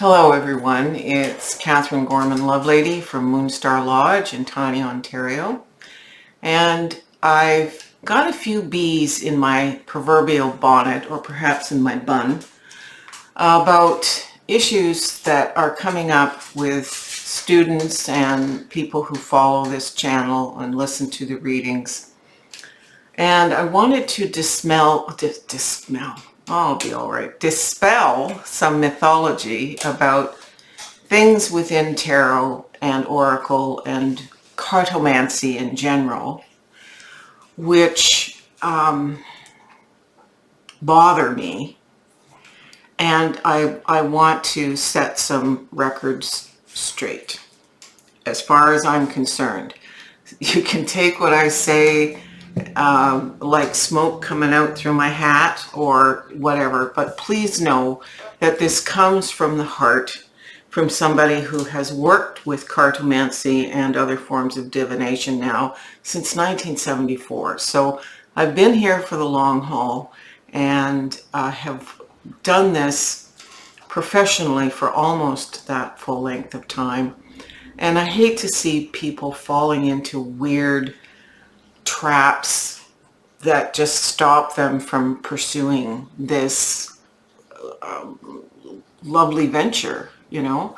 Hello everyone, it's Catherine Gorman Lovelady from Moonstarlodge in Tiny, Ontario. And I've got a few bees in my proverbial bonnet, or perhaps in my bun, about issues that are coming up with students and people who follow this channel and listen to the readings. And I wanted to dispel some mythology about things within tarot and oracle and cartomancy in general, which bother me. And I want to set some records straight as far as I'm concerned. You can take what I say like smoke coming out through my hat or whatever, but please know that this comes from the heart, from somebody who has worked with cartomancy and other forms of divination now since 1974. So I've been here for the long haul and have done this professionally for almost that full length of time. And I hate to see people falling into weird traps that just stop them from pursuing this lovely venture, you know.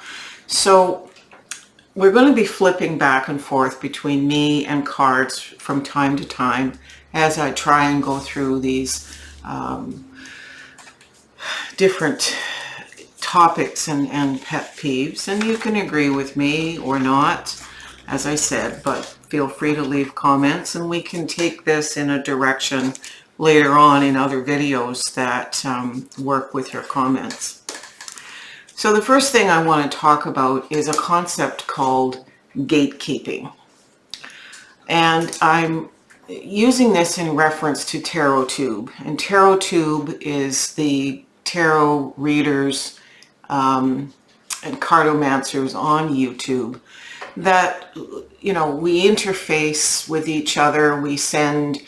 So we're going to be flipping back and forth between me and cards from time to time as I try and go through these different topics and pet peeves. And you can agree with me or not, as I said, but feel free to leave comments and we can take this in a direction later on in other videos that work with your comments. So the first thing I want to talk about is a concept called gatekeeping. And I'm using this in reference to TarotTube. And TarotTube is the tarot readers and cartomancers on YouTube that, you know, we interface with each other. We send,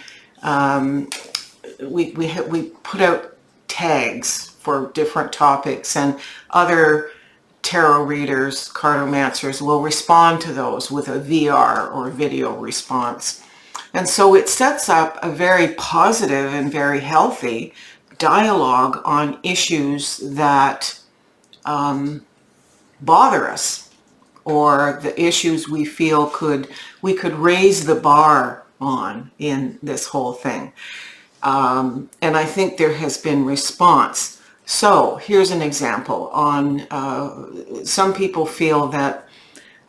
we put out tags for different topics, and other tarot readers, cartomancers will respond to those with a VR or video response. And so it sets up a very positive and very healthy dialogue on issues that bother us, or the issues we feel we could raise the bar on in this whole thing. And I think there has been response. So here's an example on some people feel that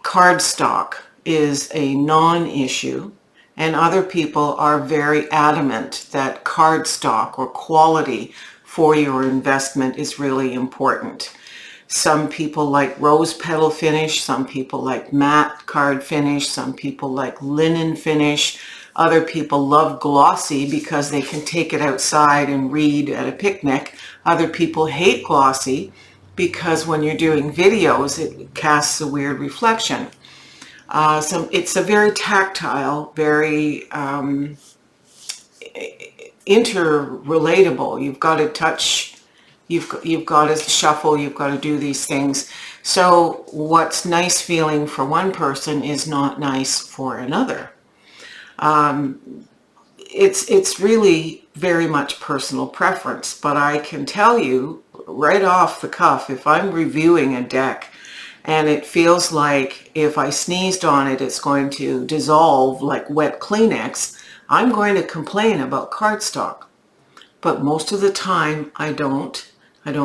cardstock is a non-issue, and other people are very adamant that cardstock or quality for your investment is really important. Some people like rose petal finish, some people like matte card finish, some people like linen finish. Other people love glossy because they can take it outside and read at a picnic. Other people hate glossy because when you're doing videos, it casts a weird reflection. So it's a very tactile, very interrelatable. You've got to touch. You've got to shuffle, you've got to do these things. So what's nice feeling for one person is not nice for another. It's really very much personal preference, but I can tell you right off the cuff, if I'm reviewing a deck and it feels like if I sneezed on it, it's going to dissolve like wet Kleenex, I'm going to complain about cardstock. But most of the time I don't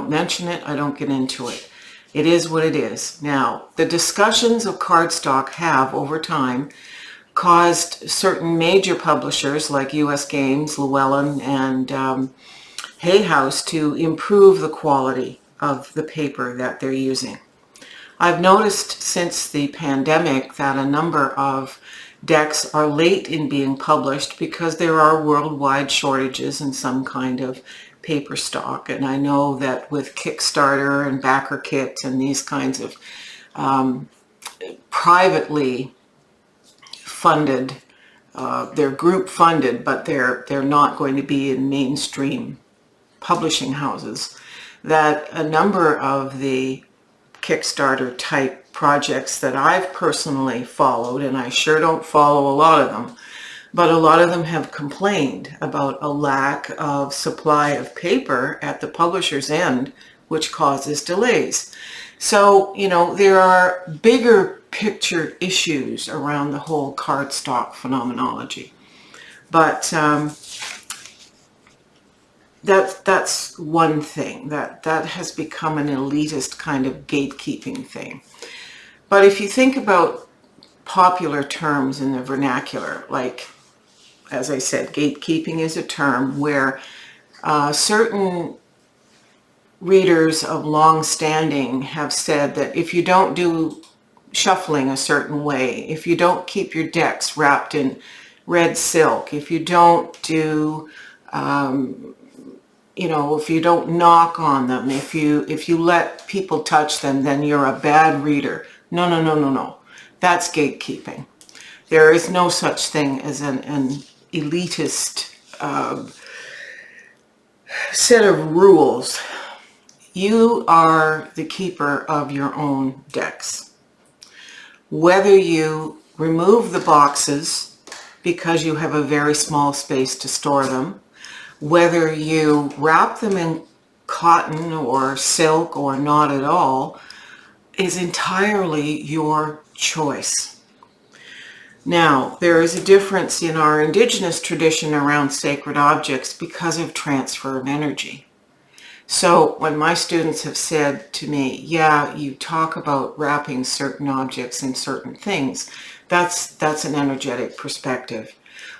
mention it, I don't get into it. It is what it is. Now, the discussions of cardstock have, over time, caused certain major publishers like US Games, Llewellyn, and Hay House to improve the quality of the paper that they're using. I've noticed since the pandemic that a number of decks are late in being published because there are worldwide shortages in some kind of paper stock. And I know that with Kickstarter and Backer Kit and these kinds of privately funded, they're group funded, but they're not going to be in mainstream publishing houses, that a number of the Kickstarter type projects that I've personally followed, and I sure don't follow a lot of them, but a lot of them have complained about a lack of supply of paper at the publisher's end, which causes delays. So, you know, there are bigger picture issues around the whole cardstock phenomenology. But that's one thing. That has become an elitist kind of gatekeeping thing. But if you think about popular terms in the vernacular, like, as I said, gatekeeping is a term where certain readers of long standing have said that if you don't do shuffling a certain way, if you don't keep your decks wrapped in red silk, if you don't do, you know, if you don't knock on them, if you let people touch them, then you're a bad reader. No, no, no, no, no. That's gatekeeping. There is no such thing as an elitist set of rules. You are the keeper of your own decks. Whether you remove the boxes because you have a very small space to store them, whether you wrap them in cotton or silk or not at all, is entirely your choice. Now, there is a difference in our indigenous tradition around sacred objects because of transfer of energy. So when my students have said to me, yeah, you talk about wrapping certain objects in certain things, that's an energetic perspective.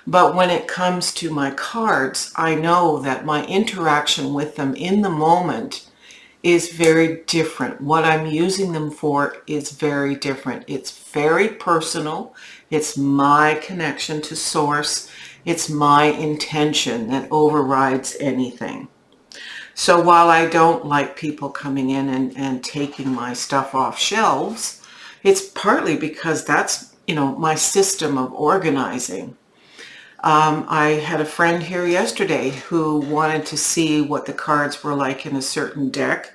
But when it comes to my cards, I know that my interaction with them in the moment is very different. What I'm using them for is very different. It's very personal. It's my connection to source. It's my intention that overrides anything. So while I don't like people coming in and taking my stuff off shelves, it's partly because that's, you know, my system of organizing. I had a friend here yesterday who wanted to see what the cards were like in a certain deck,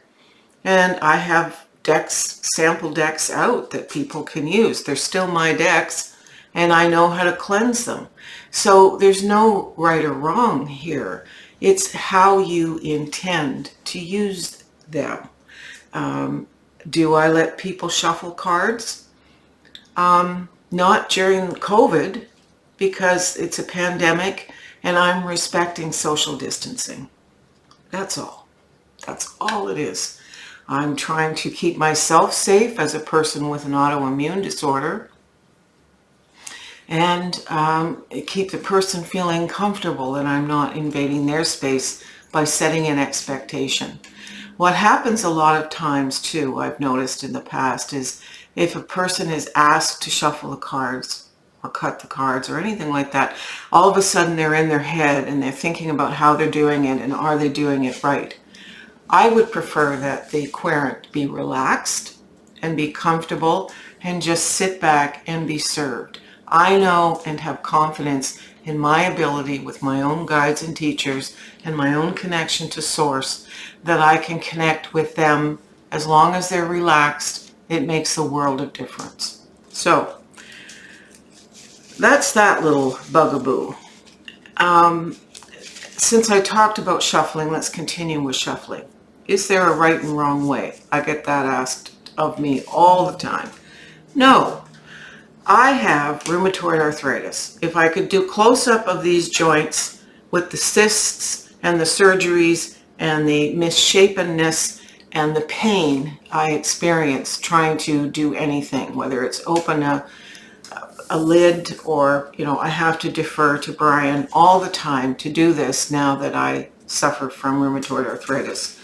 and I have decks, sample decks out that people can use. They're still my decks, and I know how to cleanse them. So there's no right or wrong here. It's how you intend to use them. Do I let people shuffle cards? Not during COVID, because it's a pandemic and I'm respecting social distancing. That's all. That's all it is. I'm trying to keep myself safe as a person with an autoimmune disorder and keep the person feeling comfortable that I'm not invading their space by setting an expectation. What happens a lot of times too, I've noticed in the past, is if a person is asked to shuffle the cards or cut the cards or anything like that, all of a sudden they're in their head and they're thinking about how they're doing it and are they doing it right. I would prefer that the querent be relaxed and be comfortable and just sit back and be served. I know and have confidence in my ability with my own guides and teachers and my own connection to source that I can connect with them as long as they're relaxed. It makes a world of difference. So that's that little bugaboo. Since I talked about shuffling, let's continue with shuffling. Is there a right and wrong way? I get that asked of me all the time. No. I have rheumatoid arthritis. If I could do close-up of these joints with the cysts and the surgeries and the misshapenness and the pain I experience trying to do anything, whether it's open a lid or, you know, I have to defer to Brian all the time to do this now that I suffer from rheumatoid arthritis,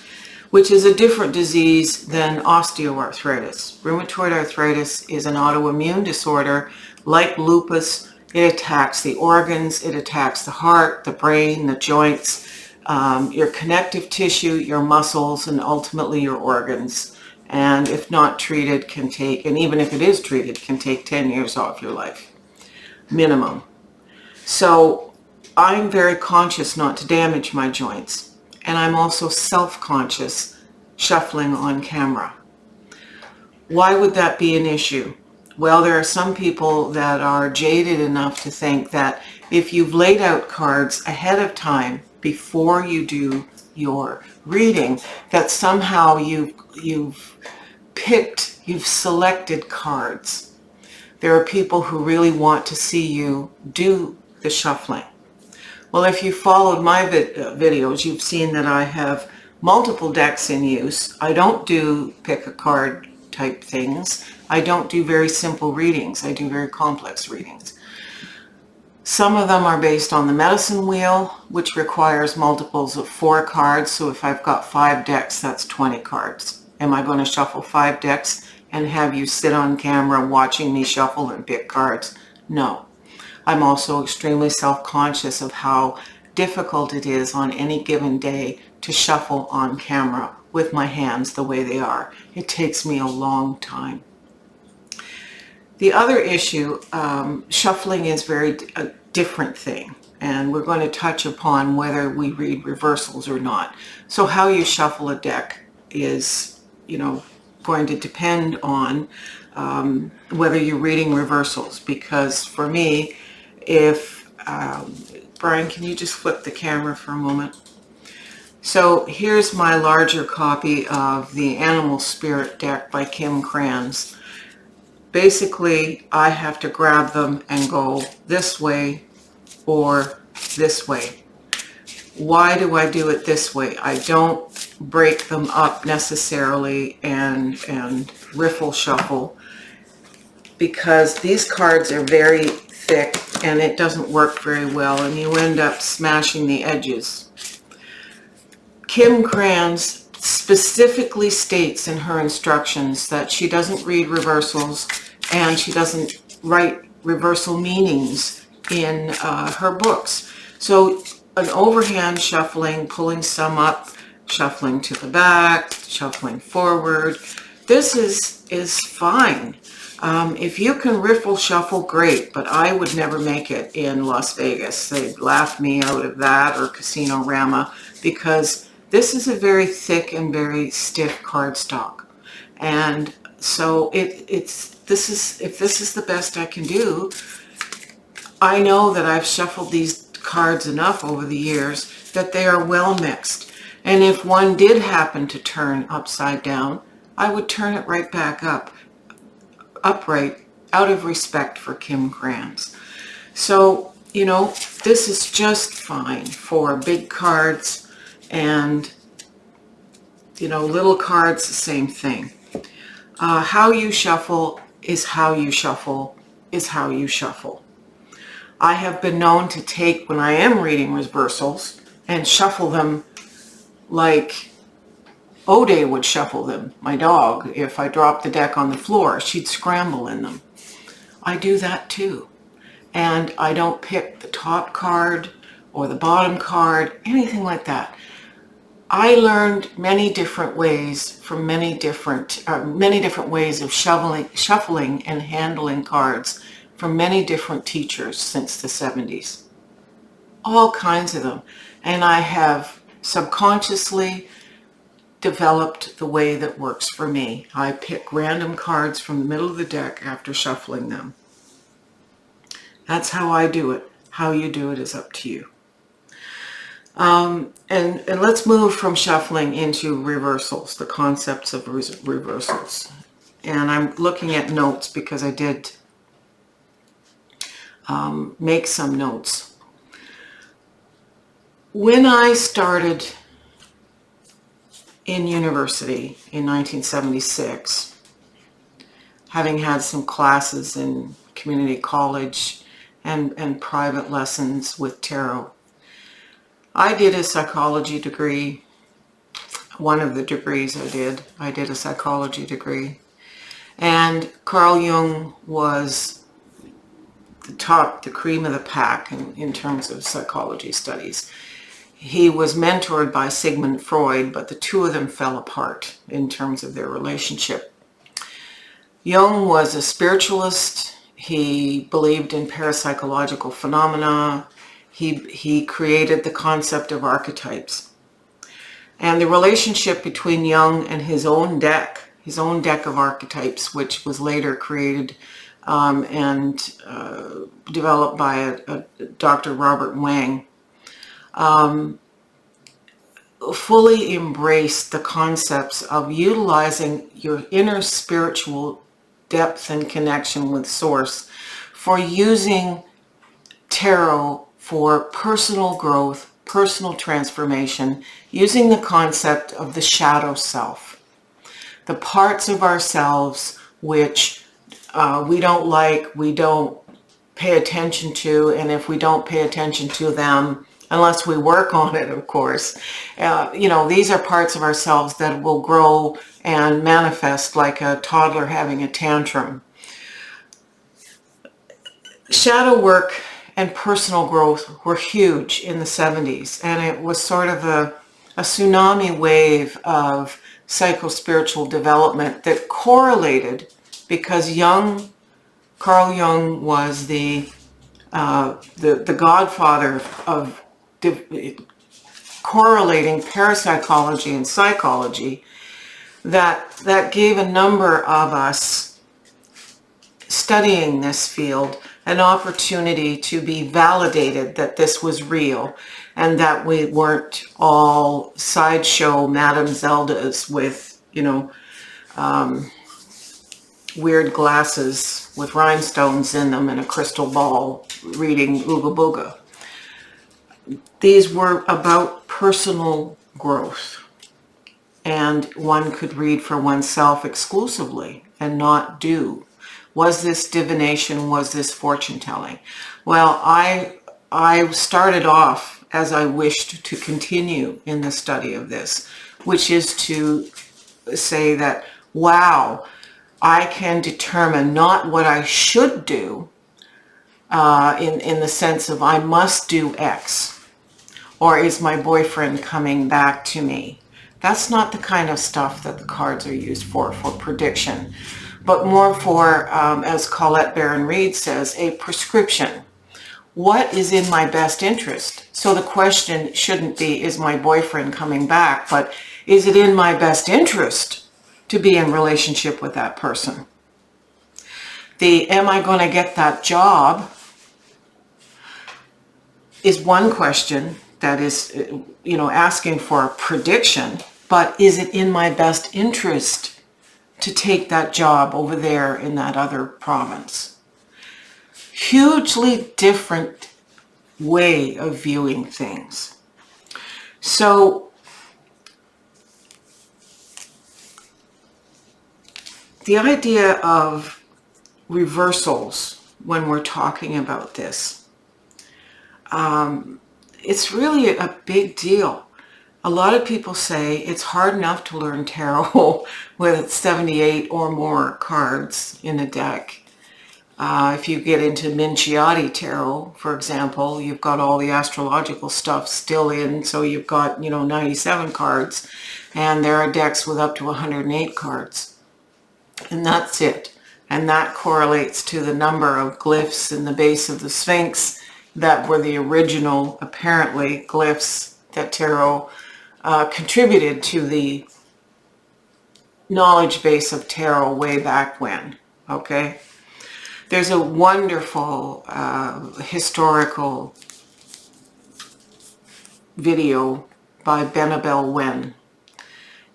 which is a different disease than osteoarthritis. Rheumatoid arthritis is an autoimmune disorder like lupus. It attacks the organs, it attacks the heart, the brain, the joints, your connective tissue, your muscles, and ultimately your organs. And if not treated, can take, and even if it is treated, can take 10 years off your life, minimum. So I'm very conscious not to damage my joints. And I'm also self-conscious shuffling on camera. Why would that be an issue? Well, there are some people that are jaded enough to think that if you've laid out cards ahead of time before you do your reading, that somehow you've selected cards. There are people who really want to see you do the shuffling. Well, if you followed my videos, you've seen that I have multiple decks in use. I don't do pick a card type things. I don't do very simple readings. I do very complex readings. Some of them are based on the medicine wheel, which requires multiples of 4 cards. So if I've got 5 decks, that's 20 cards. Am I going to shuffle 5 decks and have you sit on camera watching me shuffle and pick cards? No. I'm also extremely self-conscious of how difficult it is on any given day to shuffle on camera with my hands the way they are. It takes me a long time. The other issue, shuffling is a different thing, and we're going to touch upon whether we read reversals or not. So how you shuffle a deck is, going to depend on whether you're reading reversals, because for me, if Brian, can you just flip the camera for a moment? So here's my larger copy of the Animal Spirit deck by Kim Kranz. Basically, I have to grab them and go this way or this way. Why do I do it this way? I don't break them up necessarily and riffle shuffle, because these cards are very thick and it doesn't work very well, and you end up smashing the edges. Kim Kranz specifically states in her instructions that she doesn't read reversals and she doesn't write reversal meanings in her books. So an overhand shuffling, pulling some up, shuffling to the back, shuffling forward, this is fine. If you can riffle shuffle, great, but I would never make it in Las Vegas. They'd laugh me out of that, or Casino Rama, because this is a very thick and very stiff cardstock. And so if this is the best I can do, I know that I've shuffled these cards enough over the years that they are well mixed. And if one did happen to turn upside down, I would turn it right back upright, out of respect for Kim Kranz. So, this is just fine for big cards, and, little cards, the same thing. How you shuffle is how you shuffle is how you shuffle. I have been known to take, when I am reading reversals, and shuffle them like Ode would shuffle them. My dog, if I dropped the deck on the floor, she'd scramble in them. I do that too. And I don't pick the top card or the bottom card, anything like that. I learned many different ways from many different ways of shuffling and handling cards from many different teachers since the 70s. All kinds of them. And I have subconsciously developed the way that works for me. I pick random cards from the middle of the deck after shuffling them. That's how I do it. How you do it is up to you. And let's move from shuffling into reversals, the concepts of reversals. And I'm looking at notes because I did make some notes. When I started in university in 1976, having had some classes in community college and private lessons with tarot, I did a psychology degree. One of the degrees I did a psychology degree. And Carl Jung was the cream of the pack in terms of psychology studies. He was mentored by Sigmund Freud, but the two of them fell apart in terms of their relationship. Jung was a spiritualist. He believed in parapsychological phenomena. He created the concept of archetypes. And the relationship between Jung and his own deck his own deck of archetypes, which was later created and developed by Dr. Robert Wang, fully embraced the concepts of utilizing your inner spiritual depth and connection with Source for using tarot for personal growth, personal transformation, using the concept of the shadow self. The parts of ourselves which we don't like, we don't pay attention to, and if we don't pay attention to them, unless we work on it, of course, these are parts of ourselves that will grow and manifest like a toddler having a tantrum. Shadow work and personal growth were huge in the 70s, and it was sort of a tsunami wave of psycho-spiritual development that correlated because Carl Jung was the godfather of correlating parapsychology and psychology, that gave a number of us studying this field an opportunity to be validated that this was real and that we weren't all sideshow Madame Zeldas with, weird glasses with rhinestones in them and a crystal ball reading Ooga Booga. These were about personal growth, and one could read for oneself exclusively and not do. Was this divination? Was this fortune telling? Well, I started off as I wished to continue in the study of this, which is to say that, wow, I can determine not what I should do in the sense of I must do X, or is my boyfriend coming back to me? That's not the kind of stuff that the cards are used for prediction, but more for, as Colette Baron-Reid says, a prescription. What is in my best interest? So the question shouldn't be, is my boyfriend coming back, but is it in my best interest to be in relationship with that person? Am I going to get that job is one question that is, asking for a prediction, but is it in my best interest to take that job over there in that other province? Hugely different way of viewing things. So the idea of reversals when we're talking about this, it's really a big deal. A lot of people say it's hard enough to learn tarot with 78 or more cards in a deck. If you get into Minciotti tarot, for example, you've got all the astrological stuff still in, so you've got, 97 cards, and there are decks with up to 108 cards. And that's it. And that correlates to the number of glyphs in the base of the Sphinx that were the original, apparently, glyphs that tarot contributed to the knowledge base of tarot way back when, okay? There's a wonderful historical video by Benabel Wen,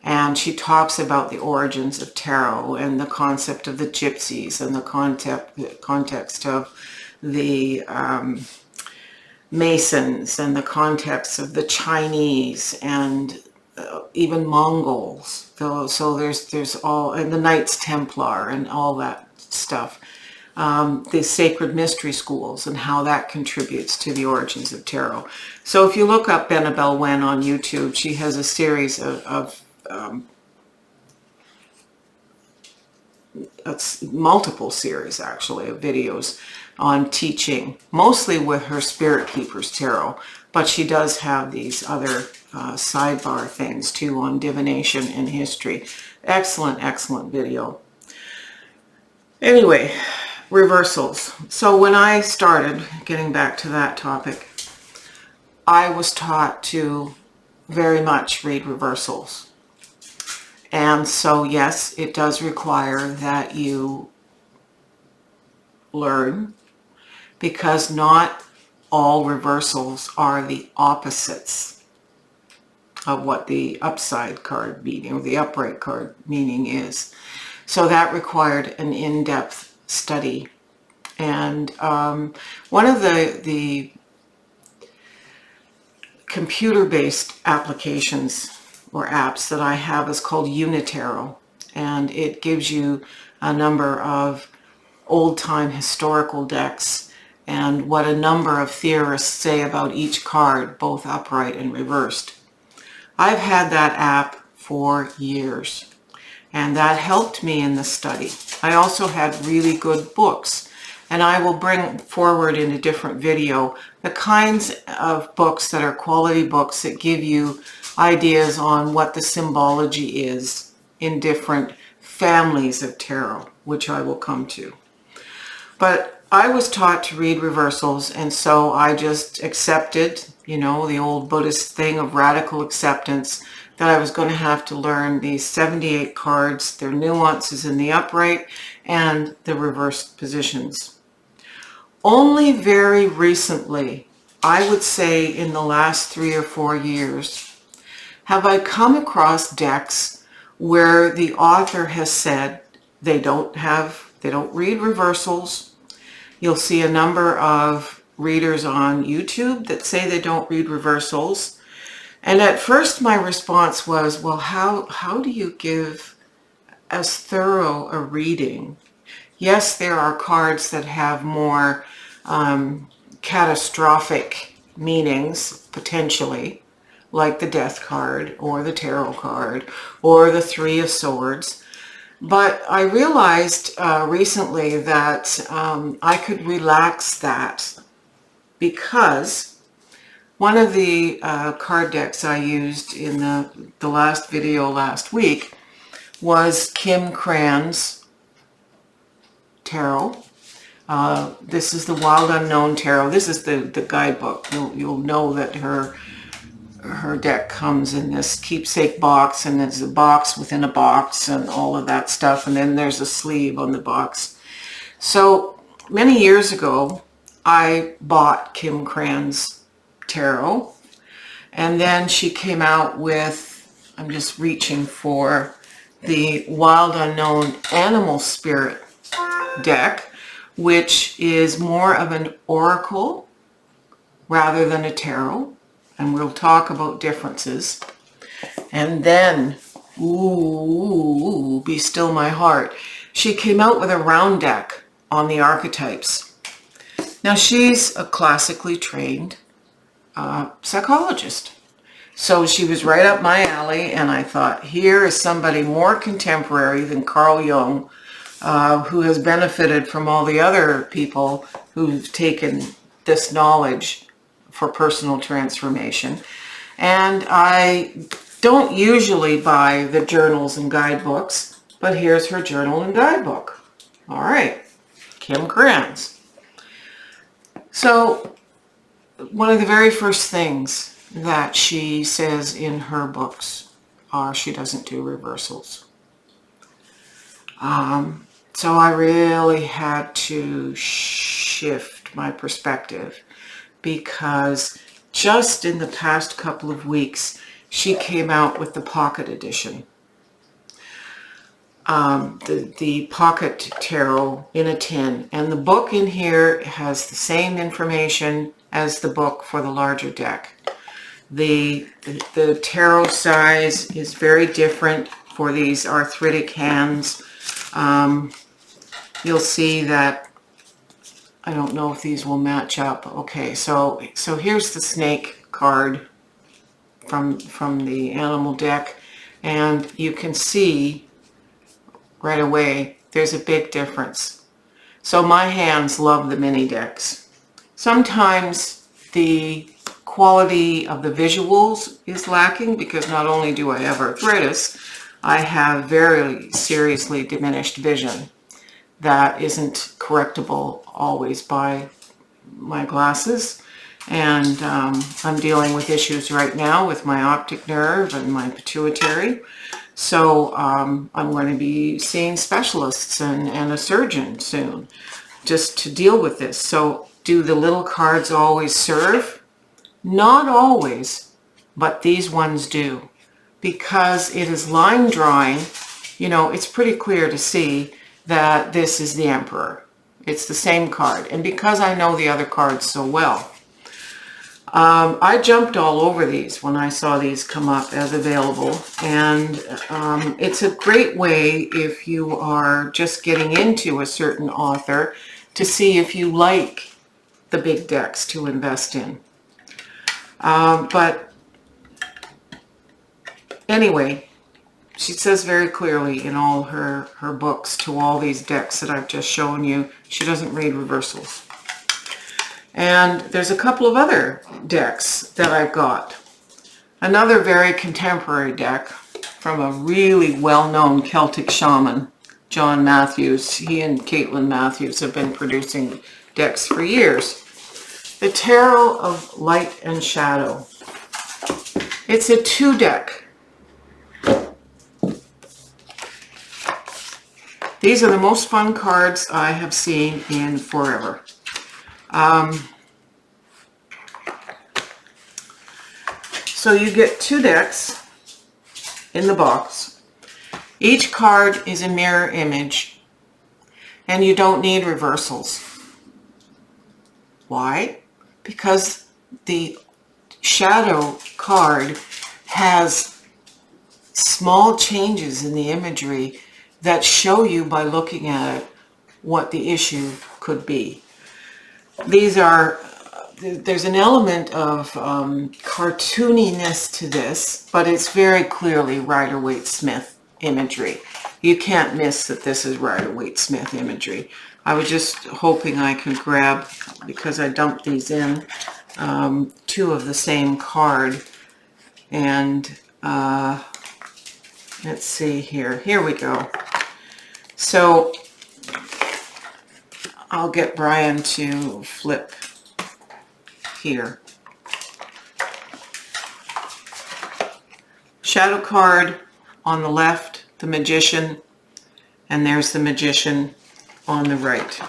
and she talks about the origins of tarot and the concept of the gypsies and the context of the Masons and the context of the Chinese and even Mongols. So there's all, and the Knights Templar and all that stuff. The sacred mystery schools and how that contributes to the origins of tarot. So if you look up Benabel Wen on YouTube, she has a series of multiple series actually of videos on teaching, mostly with her Spirit Keepers tarot, but she does have these other sidebar things too on divination and history. Excellent, excellent video. Anyway, reversals. So when I started, getting back to that topic, I was taught to very much read reversals. And so, yes, it does require that you learn, because not all reversals are the opposites of what the upside card meaning or the upright card meaning is. So that required an in-depth study. And one of the computer-based applications or apps that I have is called Unitarot, and it gives you a number of old-time historical decks and what a number of theorists say about each card, both upright and reversed. I've had that app for years, and that helped me in the study. I also had really good books, and I will bring forward in a different video the kinds of books that are quality books that give you ideas on what the symbology is in different families of tarot, which I will come to. But I was taught to read reversals, and so I just accepted, you know, the old Buddhist thing of radical acceptance, that I was going to have to learn these 78 cards, their nuances in the upright and the reversed positions. Only very recently, I would say in the last 3 or 4 years, have I come across decks where the author has said they don't read reversals. You'll see a number of readers on YouTube that say they don't read reversals. And at first my response was, well, how do you give as thorough a reading? Yes, there are cards that have more catastrophic meanings, potentially, like the Death card or the Tarot card or the Three of Swords. But I realized recently that I could relax that, because one of the card decks I used in the last video last week was Kim Cran's tarot. This is the Wild Unknown Tarot. This is the guidebook. You'll know that her deck comes in this keepsake box, and there's a box within a box and all of that stuff, and then there's a sleeve on the box. So many years ago I bought Kim Cran's tarot, and then she came out with, I'm just reaching for the Wild Unknown Animal Spirit deck, which is more of an oracle rather than a tarot. And we'll talk about differences. And then, ooh, Be Still My Heart, she came out with a round deck on the archetypes. Now, she's a classically trained psychologist. So she was right up my alley, and I thought, here is somebody more contemporary than Carl Jung, who has benefited from all the other people who've taken this knowledge for personal transformation. And I don't usually buy the journals and guidebooks, but here's her journal and guidebook. All right, Kim Cran's. So one of the very first things that she says in her books are she doesn't do reversals. So I really had to shift my perspective, because just in the past couple of weeks, she came out with the pocket edition. The pocket tarot in a tin. And the book in here has the same information as the book for the larger deck. The tarot size is very different for these arthritic hands. You'll see that, I don't know if these will match up. Okay, so here's the snake card from the animal deck, and you can see right away there's a big difference. So my hands love the mini decks. Sometimes the quality of the visuals is lacking, because not only do I have arthritis, I have very seriously diminished vision that isn't correctable always by my glasses. And I'm dealing with issues right now with my optic nerve and my pituitary. So I'm going to be seeing specialists and a surgeon soon just to deal with this. So do the little cards always serve? Not always, but these ones do. Because it is line drawing, you know, it's pretty clear to see that this is the Emperor. It's the same card. And because I know the other cards so well, I jumped all over these when I saw these come up as available. And it's a great way if you are just getting into a certain author to see if you like the big decks to invest in. But anyway, she says very clearly in all her books to all these decks that I've just shown you, she doesn't read reversals. And there's a couple of other decks that I've got. Another very contemporary deck from a really well-known Celtic shaman, John Matthews. He and Caitlin Matthews have been producing decks for years. The Tarot of Light and Shadow. It's a 2-deck. These are the most fun cards I have seen in forever. So you get 2 decks in the box. Each card is a mirror image, and you don't need reversals. Why? Because the shadow card has small changes in the imagery that show you by looking at it what the issue could be. There's an element of cartooniness to this, but it's very clearly Rider-Waite-Smith imagery. You can't miss that this is Rider-Waite-Smith imagery. I was just hoping I could grab, because I dumped these in, 2 of the same card. And let's see here. Here we go. So I'll get Brian to flip here. Shadow card on the left, the Magician, and there's the Magician on the right.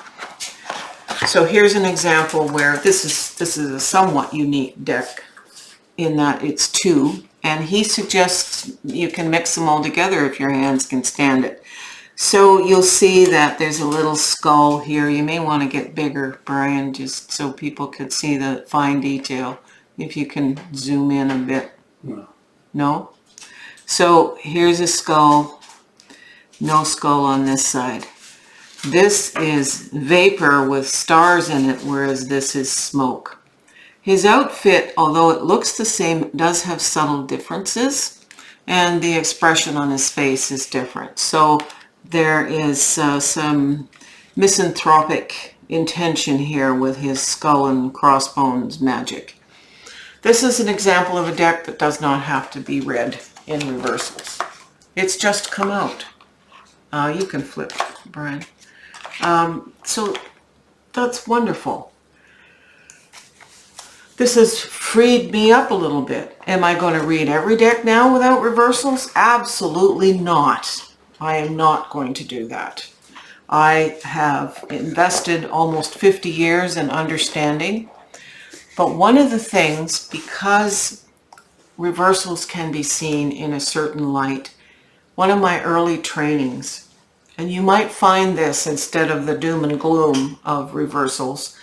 So here's an example where this is a somewhat unique deck in that it's 2, and he suggests you can mix them all together if your hands can stand it. So you'll see that there's a little skull here. You may want to get bigger, Brian, just so people can see the fine detail. If you can zoom in a bit. No? No? So here's a skull. No skull on this side. This is vapor with stars in it, whereas this is smoke. His outfit, although it looks the same, does have subtle differences, and the expression on his face is different. So there is some misanthropic intention here with his skull and crossbones magic. This is an example of a deck that does not have to be read in reversals. It's just come out. You can flip, Brian. So that's wonderful. This has freed me up a little bit. Am I going to read every deck now without reversals? Absolutely not. I am not going to do that. I have invested almost 50 years in understanding, but one of the things, because reversals can be seen in a certain light, one of my early trainings, and you might find this instead of the doom and gloom of reversals,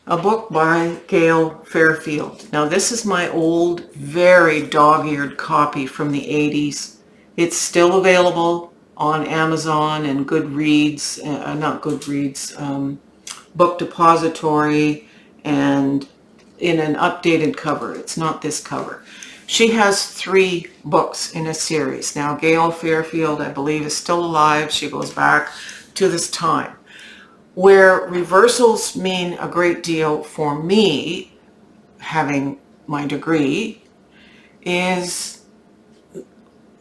a book by Gail Fairfield. Now this is my old, very dog-eared copy from the 80s. It's still available on Amazon and Goodreads, not Goodreads, Book Depository, and in an updated cover. It's not this cover. She has 3 books in a series. Now Gail Fairfield, I believe, is still alive. She goes back to this time. Where reversals mean a great deal for me, having my degree, is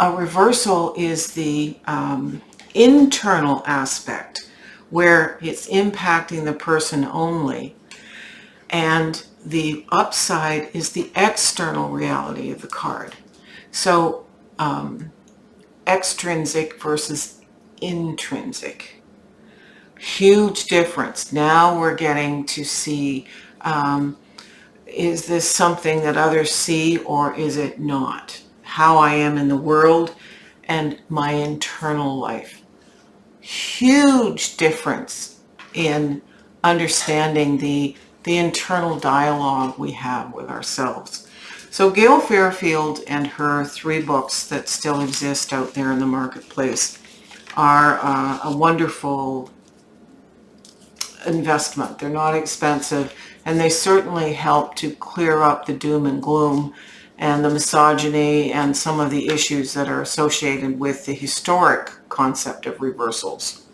a reversal is the internal aspect where it's impacting the person only, and the upside is the external reality of the card. So extrinsic versus intrinsic. Huge difference. Now we're getting to see, is this something that others see or is it not? How I am in the world and my internal life. Huge difference in understanding the internal dialogue we have with ourselves. So Gail Fairfield and her 3 books that still exist out there in the marketplace are a wonderful investment. They're not expensive, and they certainly help to clear up the doom and gloom and the misogyny and some of the issues that are associated with the historic concept of reversals.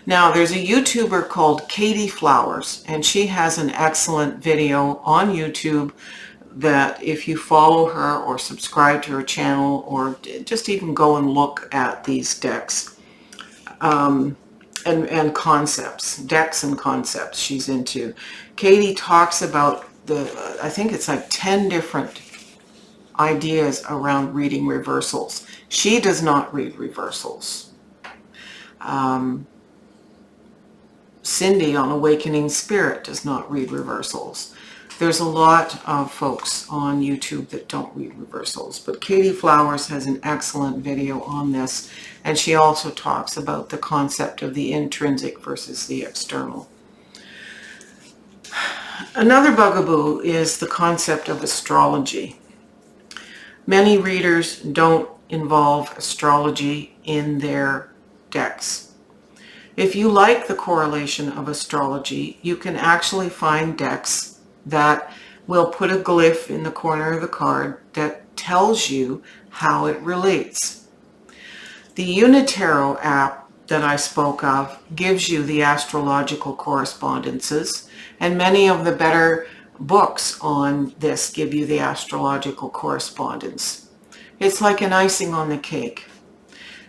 Now, there's a YouTuber called Katie Flowers, and she has an excellent video on YouTube that if you follow her or subscribe to her channel or just even go and look at these decks and concepts, decks and concepts she's into. Katie talks about I think it's like 10 different ideas around reading reversals. She does not read reversals. Cindy on Awakening Spirit does not read reversals. There's a lot of folks on YouTube that don't read reversals, but Katie Flowers has an excellent video on this, and she also talks about the concept of the intrinsic versus the external. Another bugaboo is the concept of astrology. Many readers don't involve astrology in their decks. If you like the correlation of astrology, you can actually find decks that will put a glyph in the corner of the card that tells you how it relates. The Unitarot app that I spoke of gives you the astrological correspondences, and many of the better books on this give you the astrological correspondence. It's like an icing on the cake.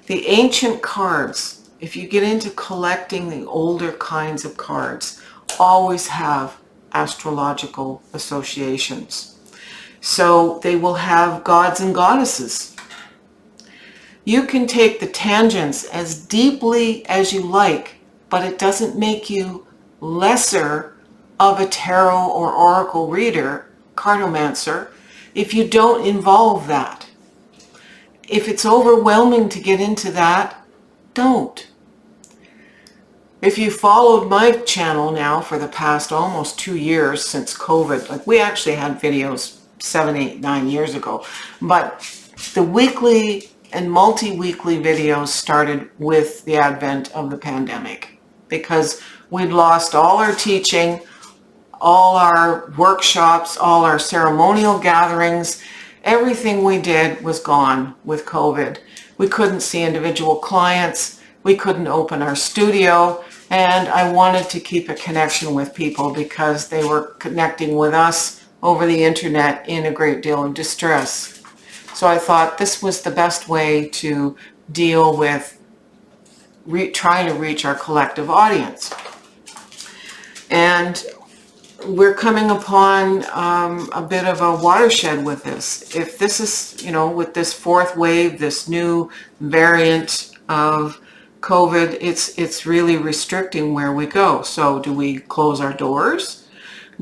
The ancient cards, if you get into collecting the older kinds of cards, always have astrological associations. So they will have gods and goddesses. You can take the tangents as deeply as you like, but it doesn't make you lesser of a tarot or oracle reader, cartomancer, if you don't involve that. If it's overwhelming to get into that, don't. If you followed my channel now for the past almost 2 years since COVID, like we actually had videos 7, 8, 9 years ago, but the weekly and multi-weekly videos started with the advent of the pandemic because we'd lost all our teaching, all our workshops, all our ceremonial gatherings. Everything we did was gone with COVID. We couldn't see individual clients. We couldn't open our studio. And I wanted to keep a connection with people because they were connecting with us over the internet in a great deal of distress. So I thought this was the best way to deal with trying to reach our collective audience. And we're coming upon a bit of a watershed with this. If this is, with this 4th wave, this new variant of COVID, it's really restricting where we go. So do we close our doors?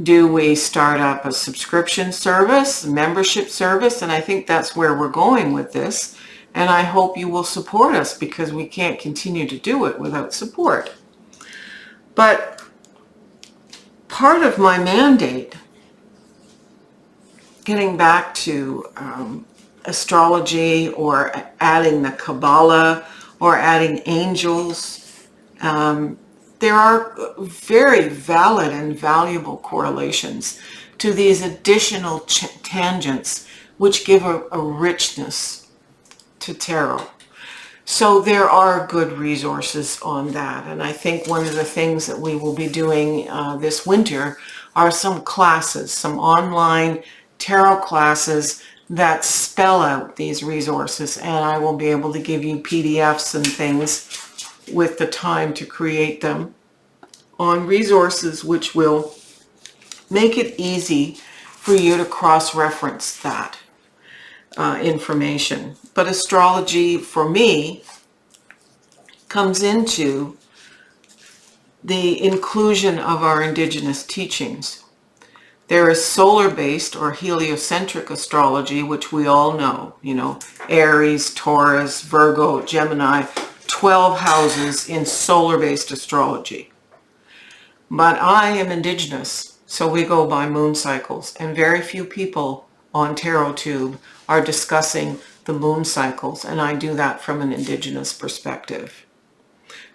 Do we start up a subscription service, membership service? And I think that's where we're going with this. And I hope you will support us because we can't continue to do it without support. But part of my mandate, getting back to astrology or adding the Kabbalah or adding angels, there are very valid and valuable correlations to these additional tangents which give a richness to tarot. So there are good resources on that, and I think one of the things that we will be doing this winter are some classes, some online tarot classes that spell out these resources, and I will be able to give you PDFs and things with the time to create them on resources which will make it easy for you to cross-reference that. information. But astrology, for me, comes into the inclusion of our indigenous teachings. There is solar-based or heliocentric astrology, which we all know, Aries, Taurus, Virgo, Gemini, 12 houses in solar-based astrology. But I am indigenous, so we go by moon cycles, and very few people on TarotTube are discussing the moon cycles, and I do that from an indigenous perspective.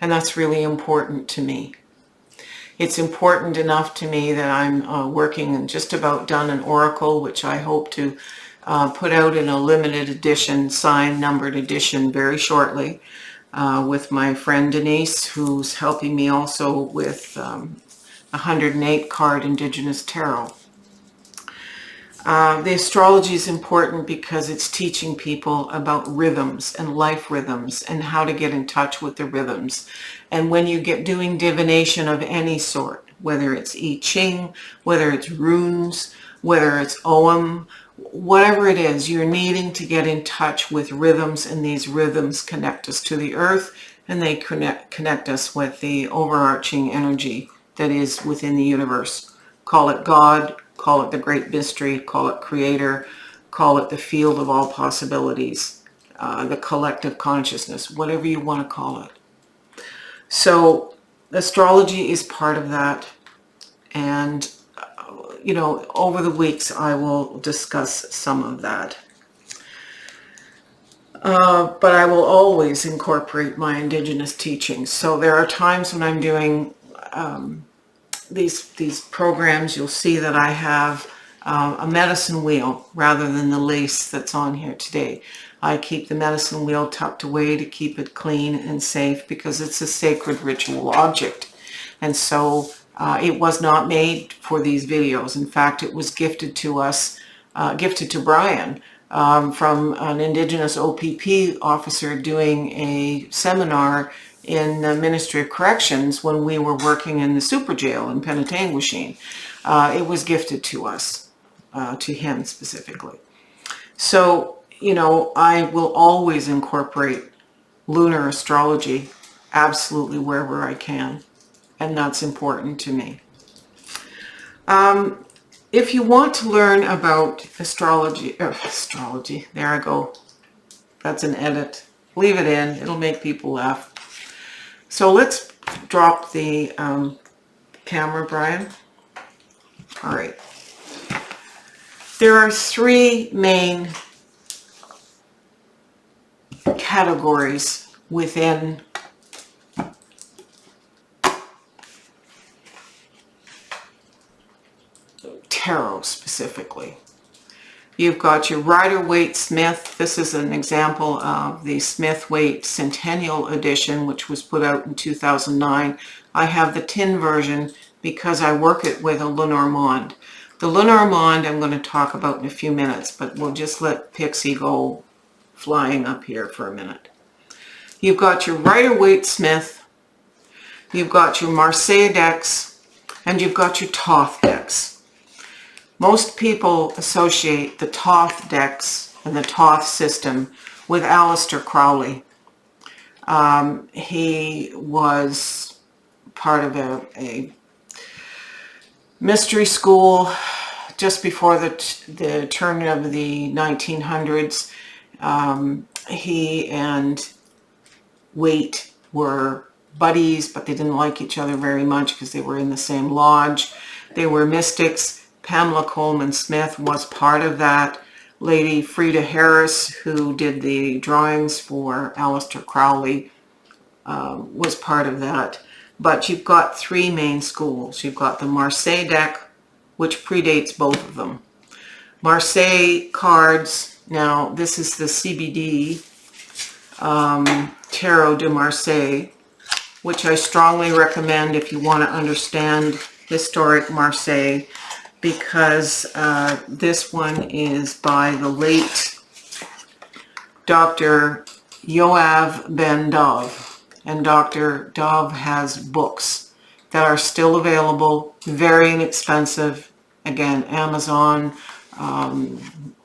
And that's really important to me. It's important enough to me that I'm working and just about done an oracle, which I hope to put out in a limited edition, signed, numbered edition very shortly, with my friend Denise, who's helping me also with 108 card Indigenous Tarot. The astrology is important because it's teaching people about rhythms and life rhythms and how to get in touch with the rhythms. And when you get doing divination of any sort, whether it's I Ching, whether it's runes, whether it's Ogham, whatever it is, you're needing to get in touch with rhythms, and these rhythms connect us to the earth, and they connect us with the overarching energy that is within the universe. Call it God, call it the great mystery, call it creator, call it the field of all possibilities, the collective consciousness, whatever you want to call it. So astrology is part of that. And, over the weeks, I will discuss some of that. But I will always incorporate my indigenous teachings. So there are times when I'm doing these programs, you'll see that I have a medicine wheel rather than the lace that's on here today. I keep the medicine wheel tucked away to keep it clean and safe because it's a sacred ritual object. And so it was not made for these videos. In fact, it was gifted to us, gifted to Brian from an Indigenous OPP officer doing a seminar in the Ministry of Corrections when we were working in the super jail in Penetanguishene. It was gifted to us, to him specifically. So, I will always incorporate lunar astrology absolutely wherever I can, and that's important to me. If you want to learn about astrology, there I go. That's an edit. Leave it in. It'll make people laugh. So let's drop the camera, Brian. All right. There are three main categories within tarot specifically. You've got your Rider-Waite-Smith. This is an example of the Smith-Waite Centennial Edition, which was put out in 2009. I have the tin version because I work it with a Lenormand. The Lenormand I'm going to talk about in a few minutes, but we'll just let Pixie go flying up here for a minute. You've got your Rider-Waite-Smith, you've got your Marseille Decks, and you've got your Thoth Decks. Most people associate the Thoth Decks and the Thoth system with Aleister Crowley. He was part of a mystery school just before the turn of the 1900s. He and Waite were buddies, but they didn't like each other very much because they were in the same lodge. They were mystics. Pamela Coleman Smith was part of that. Lady Frida Harris, who did the drawings for Aleister Crowley, was part of that. But you've got three main schools. You've got the Marseille deck, which predates both of them. Marseille cards, now this is the CBD Tarot de Marseille, which I strongly recommend if you want to understand historic Marseille, because this one is by the late Dr. Yoav Ben Dov, and Dr. Dov has books that are still available, very inexpensive. Again, Amazon,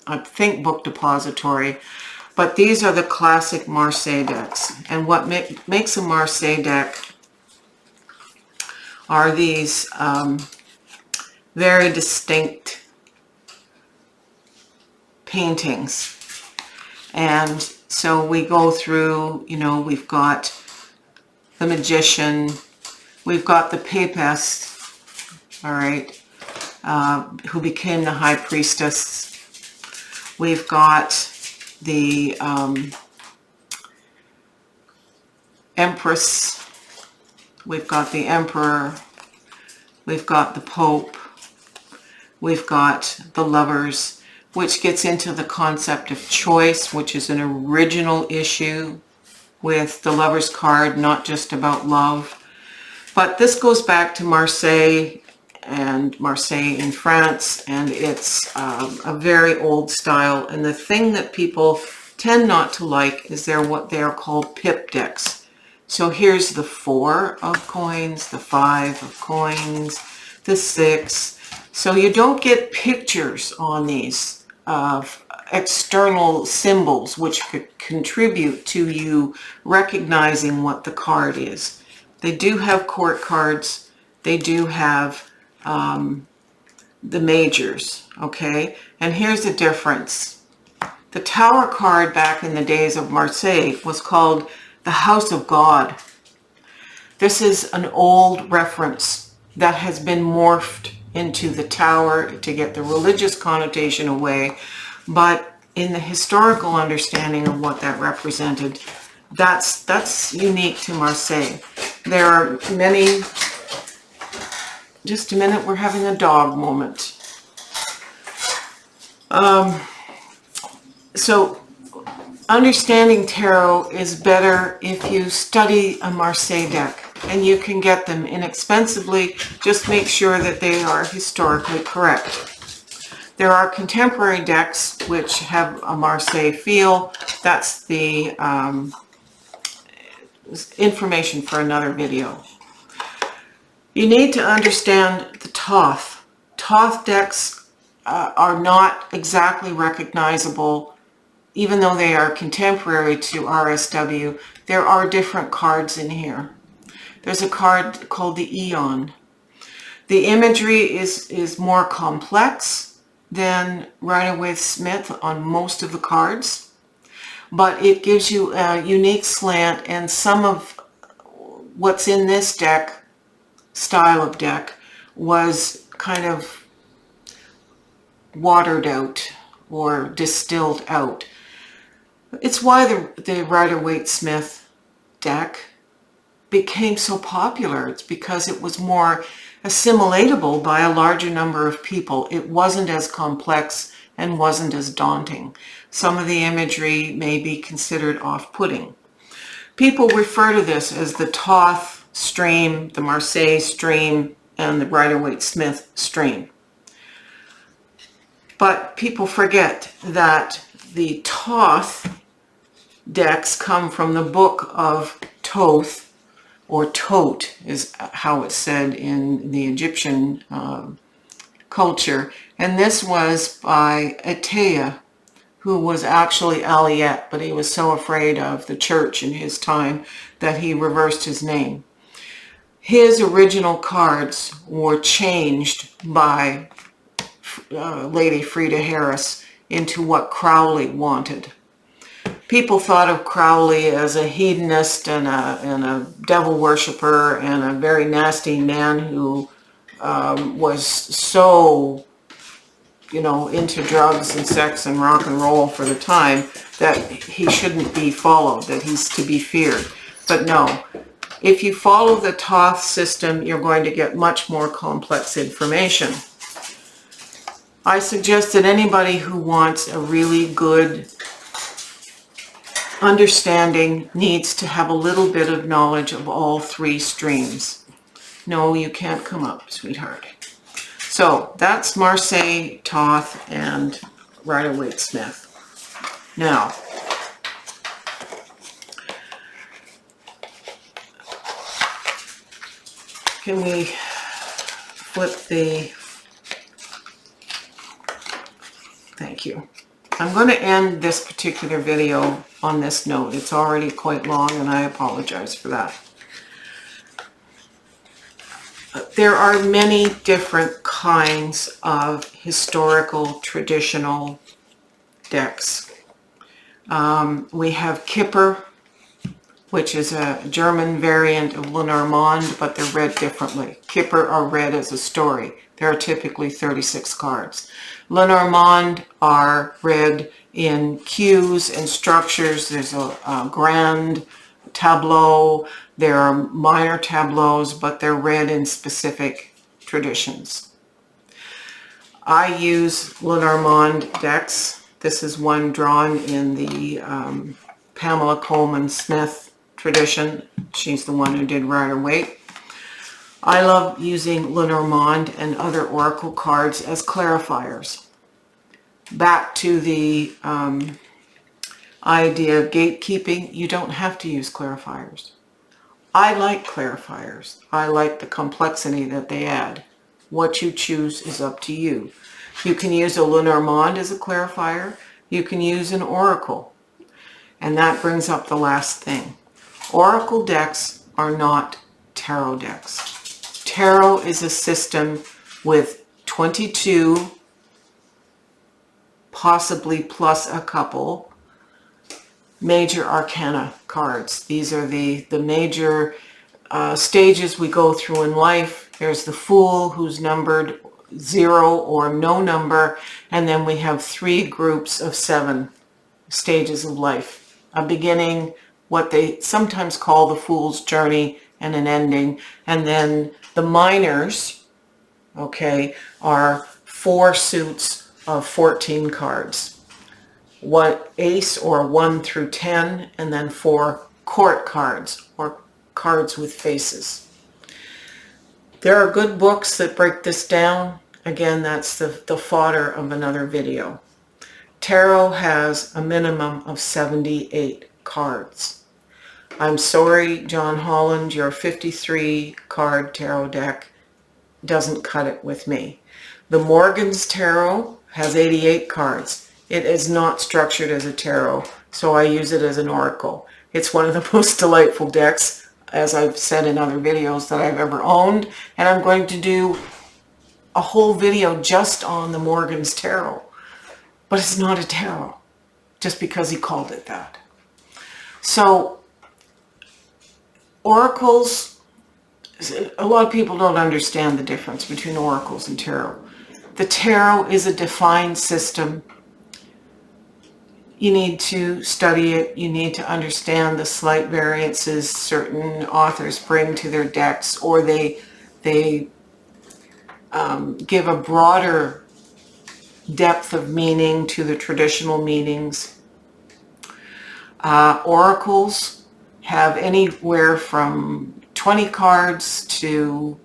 I think, book depository. But these are the classic Marseille decks. And what makes a Marseille deck are these very distinct paintings. And so we go through, you know, we've got the Magician, we've got the Papist, all right, who became the High Priestess. We've got the Empress, we've got the Emperor, we've got the Pope, we've got the Lovers, which gets into the concept of choice, which is an original issue with the Lovers card, not just about love. But this goes back to Marseille and Marseille in France, and it's a very old style. And the thing that people tend not to like is what they are called Pip Decks. So here's the 4 of coins, the 5 of coins, the 6. So you don't get pictures on these of external symbols which could contribute to you recognizing what the card is. They do have court cards. They do have the majors, okay? And here's the difference. The Tower card back in the days of Marseille was called the House of God. This is an old reference that has been morphed into the Tower to get the religious connotation away, but in the historical understanding of what that represented, that's unique to Marseille. There are many. Just a minute, we're having a dog moment. So understanding tarot is better if you study a Marseille deck, and you can get them inexpensively. Just make sure that they are historically correct. There are contemporary decks which have a Marseille feel. That's the information for another video. You need to understand the Thoth. Thoth decks are not exactly recognizable, even though they are contemporary to RSW. There are different cards in here. There's a card called the Eon. The imagery is more complex than Rider-Waite-Smith on most of the cards, but it gives you a unique slant, and some of what's in this deck, style of deck, was kind of watered out or distilled out. It's why the Rider-Waite-Smith deck became so popular. It's because it was more assimilatable by a larger number of people. It wasn't as complex and wasn't as daunting. Some of the imagery may be considered off-putting. People refer to this as the Thoth stream, the Marseille stream, and the Rider-Waite-Smith stream. But people forget that the Thoth decks come from the book of Thoth, or Tot is how it's said in the Egyptian culture. And this was by Atea, who was actually Aliet, but he was so afraid of the church in his time that he reversed his name. His original cards were changed by Lady Frieda Harris into what Crowley wanted. People thought of Crowley as a hedonist and a devil worshiper and a very nasty man who was so, into drugs and sex and rock and roll for the time that he shouldn't be followed, that he's to be feared. But no, if you follow the Thoth system, you're going to get much more complex information. I suggest that anybody who wants a really good understanding needs to have a little bit of knowledge of all 3 streams. No, you can't come up, sweetheart. So that's Marseille, Thoth, and Rider-Waite-Smith. Now, can we flip the... Thank you. I'm going to end this particular video on this note. It's already quite long, and I apologize for that. There are many different kinds of historical, traditional decks. We have Kipper, which is a German variant of Lenormand, but they're read differently. Kipper are read as a story. There are typically 36 cards. Lenormand are read in cues and structures. There's a grand tableau. There are minor tableaus, but they're read in specific traditions. I use Lenormand decks. This is one drawn in the Pamela Coleman Smith tradition. She's the one who did Rider-Waite. I love using Lenormand and other oracle cards as clarifiers. Back to the idea of gatekeeping, you don't have to use clarifiers. I like clarifiers. I like the complexity that they add. What you choose is up to you. You can use a Lenormand as a clarifier. You can use an oracle. And that brings up the last thing. Oracle decks are not tarot decks. Tarot is a system with 22, possibly plus a couple, major arcana cards. These are the major stages we go through in life. There's the Fool, who's numbered 0 or no number, and then we have 3 groups of 7 stages of life. A beginning, what they sometimes call the Fool's journey, and an ending. And then the minors, okay, are 4 suits of 14 cards. One ace or 1 through 10, and then 4 court cards or cards with faces. There are good books that break this down. Again, that's the fodder of another video. Tarot has a minimum of 78 cards. I'm sorry, John Holland, your 53 card tarot deck doesn't cut it with me. The Morgan's Tarot has 88 cards. It is not structured as a tarot, so I use it as an oracle. It's one of the most delightful decks, as I've said in other videos, that I've ever owned, and I'm going to do a whole video just on the Morgan's Tarot. But it's not a tarot, just because he called it that. So, oracles, a lot of people don't understand the difference between oracles and tarot. The tarot is a defined system. You need to study it. You need to understand the slight variances certain authors bring to their decks, or they give a broader depth of meaning to the traditional meanings. Oracles have anywhere from 20 cards to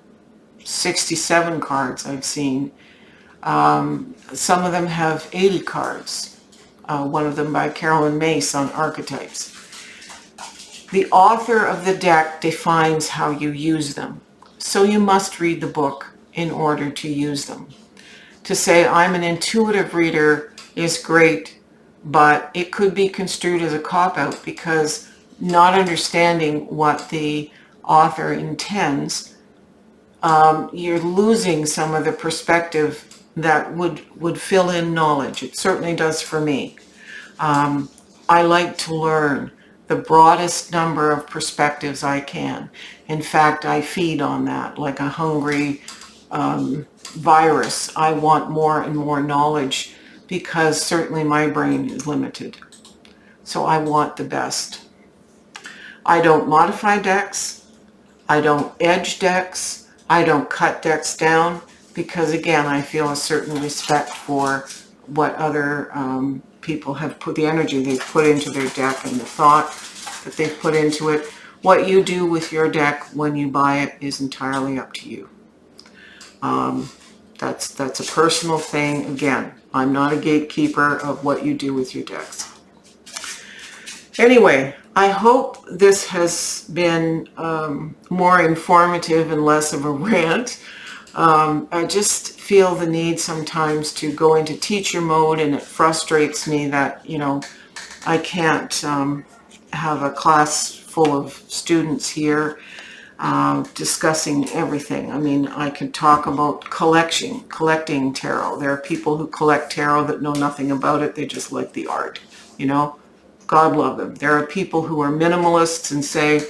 67 cards I've seen. Some of them have 80 cards. One of them by Carolyn Mace on archetypes. The author of the deck defines how you use them. So you must read the book in order to use them. To say I'm an intuitive reader is great, but it could be construed as a cop-out, because not understanding what the author intends, you're losing some of the perspective that would fill in knowledge. It certainly does for me. I like to learn the broadest number of perspectives I can. In fact, I feed on that like a hungry virus. I want more and more knowledge, because certainly my brain is limited. So I want the best. I don't modify decks. I don't edge decks. I don't cut decks down, because again, I feel a certain respect for what other people have put, the energy they've put into their deck and the thought that they've put into it. What you do with your deck when you buy it is entirely up to you. That's a personal thing. Again, I'm not a gatekeeper of what you do with your decks. Anyway, I hope this has been more informative and less of a rant. I just feel the need sometimes to go into teacher mode, and it frustrates me that, I can't have a class full of students here discussing everything. I mean, I could talk about collecting tarot. There are people who collect tarot that know nothing about it. They just like the art, God love them. There are people who are minimalists and say,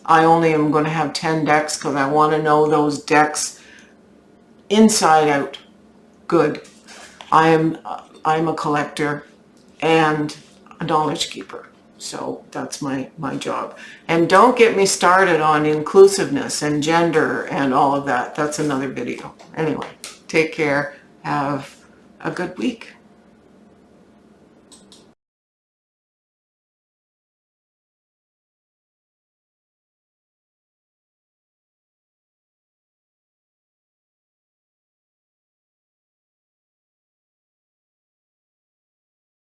I only am going to have 10 decks because I want to know those decks inside out. Good. I'm a collector and a knowledge keeper. So that's my job. And don't get me started on inclusiveness and gender and all of that. That's another video. Anyway, take care. Have a good week.